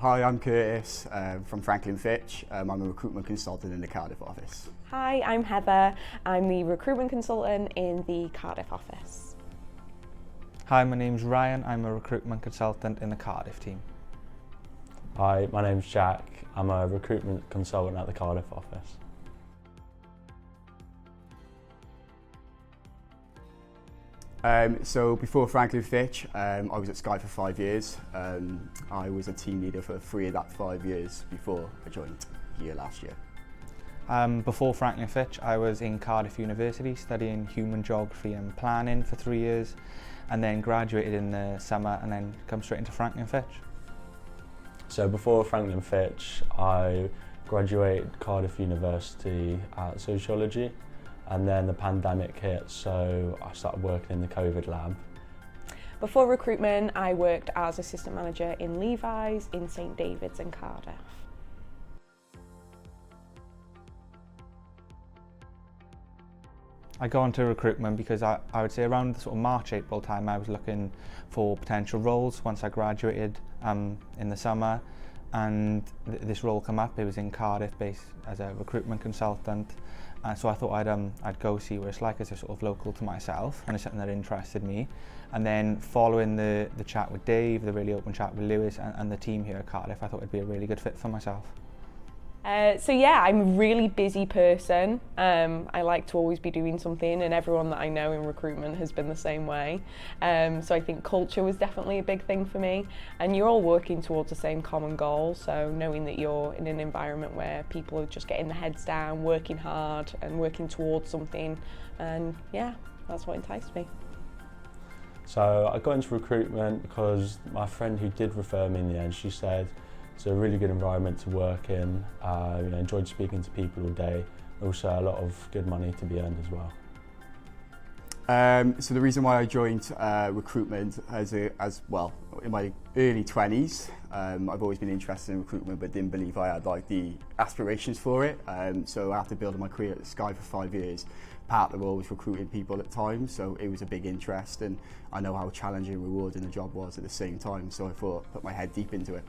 Hi, I'm Curtis from Franklin Fitch. I'm a recruitment consultant in the Cardiff office. Hi, I'm Heather. I'm the recruitment consultant in the Cardiff office. Hi, my name's Ryan. I'm a recruitment consultant in the Cardiff team. Hi, my name's Jack. I'm a recruitment consultant at the Cardiff office. So before Franklin Fitch, I was at Sky for 5 years. I was a team leader for 3 of that 5 years before I joined here last year. Before Franklin Fitch, I was in Cardiff University studying human geography and planning for 3 years, and then graduated in the summer and then come straight into Franklin Fitch. So before Franklin Fitch, I graduated Cardiff University at sociology, and then the pandemic hit, so I started working in the COVID lab. Before recruitment, I worked as assistant manager in Levi's, in St David's and Cardiff. I got into recruitment because I would say around the sort of March, April time, I was looking for potential roles once I graduated in the summer, and this role came up. It was in Cardiff, based as a recruitment consultant. So I thought I'd go see what it's like as a sort of local to myself, and it's something that interested me. And then following the chat with Dave, the really open chat with Lewis and the team here at Cardiff, I thought it'd be a really good fit for myself. So yeah, I'm a really busy person. I like to always be doing something, and everyone that I know in recruitment has been the same way. So I think culture was definitely a big thing for me, and you're all working towards the same common goal, so knowing that you're in an environment where people are just getting their heads down, working hard and working towards something, and yeah, that's what enticed me. So I got into recruitment because my friend who did refer me in the end, she said it's a really good environment to work in. Enjoyed speaking to people all day. Also a lot of good money to be earned as well. So the reason why I joined recruitment as well, in my early 20s, I've always been interested in recruitment but didn't believe I had the aspirations for it. So after building my career at Sky for 5 years, part of the role was recruiting people at times, so it was a big interest, and I know how challenging and rewarding the job was at the same time, so I thought put my head deep into it.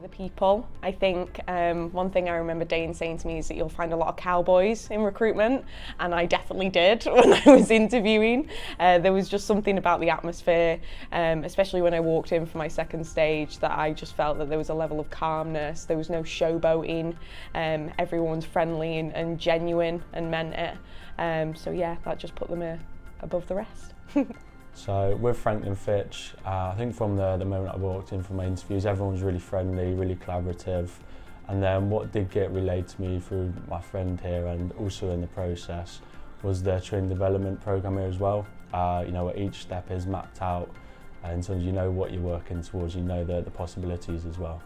The people. I think one thing I remember Dane saying to me is that you'll find a lot of cowboys in recruitment, and I definitely did when I was interviewing. There was just something about the atmosphere, especially when I walked in for my second stage, that I just felt that there was a level of calmness. There was no showboating. Everyone's friendly and genuine and meant it. So yeah, that just put them above the rest. So with Franklin Fitch, I think from the moment I walked in for my interviews, everyone was really friendly, really collaborative. And then what did get relayed to me through my friend here and also in the process was the training development program here as well. Where each step is mapped out in terms of what you're working towards, the possibilities as well.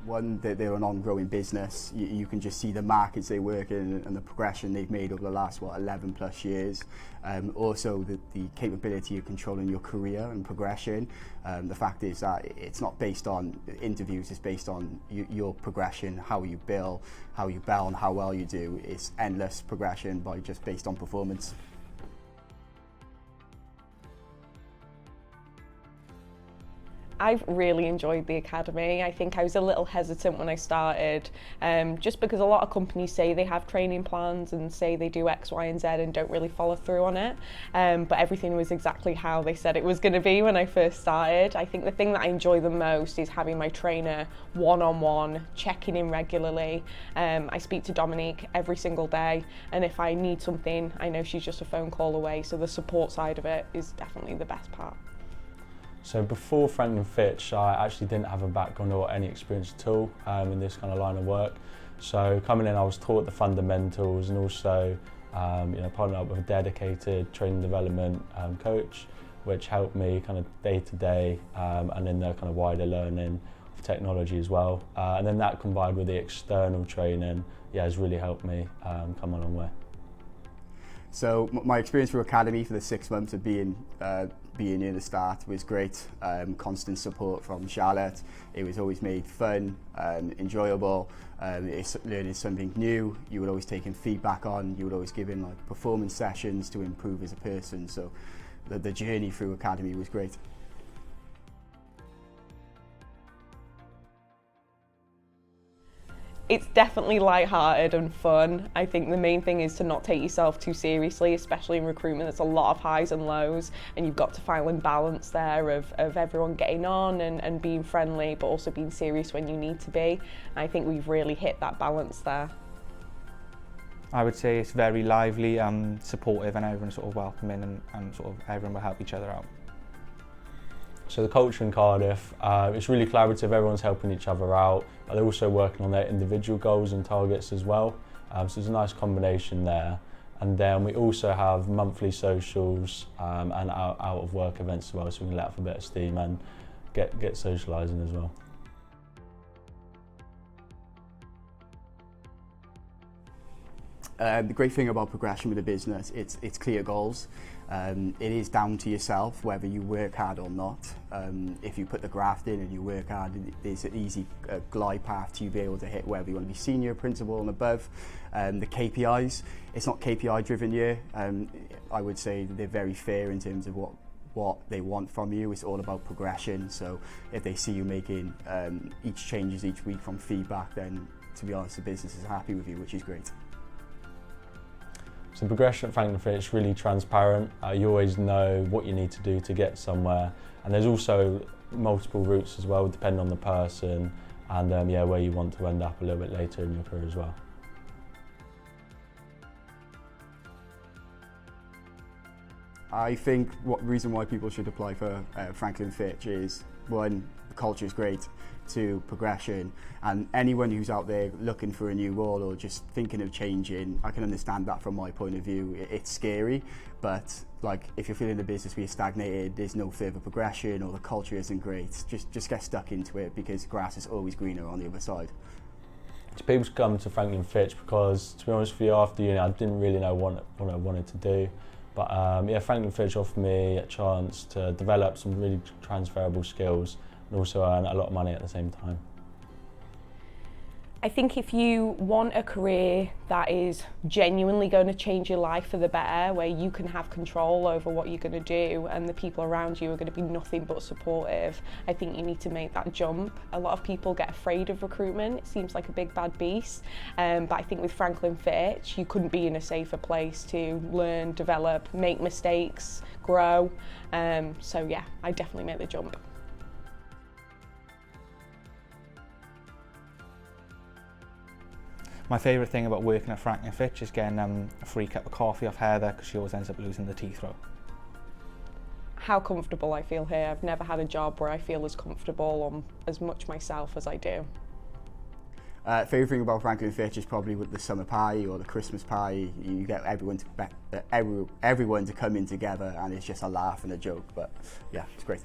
One, they're an ongoing business. You can just see the markets they work in and the progression they've made over the last 11 plus years. Also the capability of controlling your career and progression. The fact is that it's not based on interviews, it's based on your progression, how you bill, and how well you do. It's endless progression just based on performance. I've really enjoyed the academy. I think I was a little hesitant when I started, just because a lot of companies say they have training plans and say they do X, Y, and Z and don't really follow through on it. But everything was exactly how they said it was going to be when I first started. I think the thing that I enjoy the most is having my trainer one-on-one, checking in regularly. I speak to Dominique every single day, and if I need something, I know she's just a phone call away. So the support side of it is definitely the best part. So before Franklin Fitch, I actually didn't have a background or any experience at all in this kind of line of work. So coming in, I was taught the fundamentals, and also partnered up with a dedicated training development coach, which helped me kind of day to day and in the kind of wider learning of technology as well. And then that combined with the external training, has really helped me come a long way. So my experience through Academy for the 6 months of being near the start was great. Constant support from Charlotte. It was always made fun, enjoyable. It's learning something new. You would always take in feedback on. You would always give in performance sessions to improve as a person. So the journey through academy was great. It's definitely light-hearted and fun. I think the main thing is to not take yourself too seriously, especially in recruitment. There's a lot of highs and lows, and you've got to find a balance there of everyone getting on and being friendly, but also being serious when you need to be. I think we've really hit that balance there. I would say it's very lively and supportive, and everyone's sort of welcoming, and sort of everyone will help each other out. So the culture in Cardiff, it's really collaborative, everyone's helping each other out, but they're also working on their individual goals and targets as well. So there's a nice combination there. And then we also have monthly socials and out of work events as well, so we can let off a bit of steam and get socialising as well. The great thing about progression with a business, it's clear goals. It is down to yourself whether you work hard or not. If you put the graft in and you work hard, there's an easy glide path to you be able to hit whether you want to be senior, principal and above. The KPIs, it's not KPI driven year. I would say they're very fair in terms of what they want from you. It's all about progression. So if they see you making each changes each week from feedback, then to be honest, the business is happy with you, which is great. So progression at Franklin Fitch is really transparent. You always know what you need to do to get somewhere, and there's also multiple routes as well, depending on the person and yeah, where you want to end up a little bit later in your career as well. I think what reason why people should apply for Franklin Fitch is, one, the culture is great, two, progression, and anyone who's out there looking for a new role or just thinking of changing, I can understand that from my point of view. It's scary, but like if you're feeling the business where you're stagnated, there's no further progression or the culture isn't great, just get stuck into it, because grass is always greener on the other side. So people come to Franklin Fitch because, to be honest with you, after uni I didn't really know what I wanted to do. But yeah, Franklin Fitch offered me a chance to develop some really transferable skills and also earn a lot of money at the same time. I think if you want a career that is genuinely going to change your life for the better, where you can have control over what you're going to do and the people around you are going to be nothing but supportive, I think you need to make that jump. A lot of people get afraid of recruitment. It seems like a big bad beast, but I think with Franklin Fitch you couldn't be in a safer place to learn, develop, make mistakes, grow. So yeah, I definitely make the jump. My favourite thing about working at Franklin Fitch is getting a free cup of coffee off Heather, because she always ends up losing the tea throw. How comfortable I feel here. I've never had a job where I feel as comfortable or as much myself as I do. Favourite thing about Franklin Fitch is probably with the summer pie or the Christmas pie. You get everyone to come in together, and it's just a laugh and a joke. But yeah, it's great.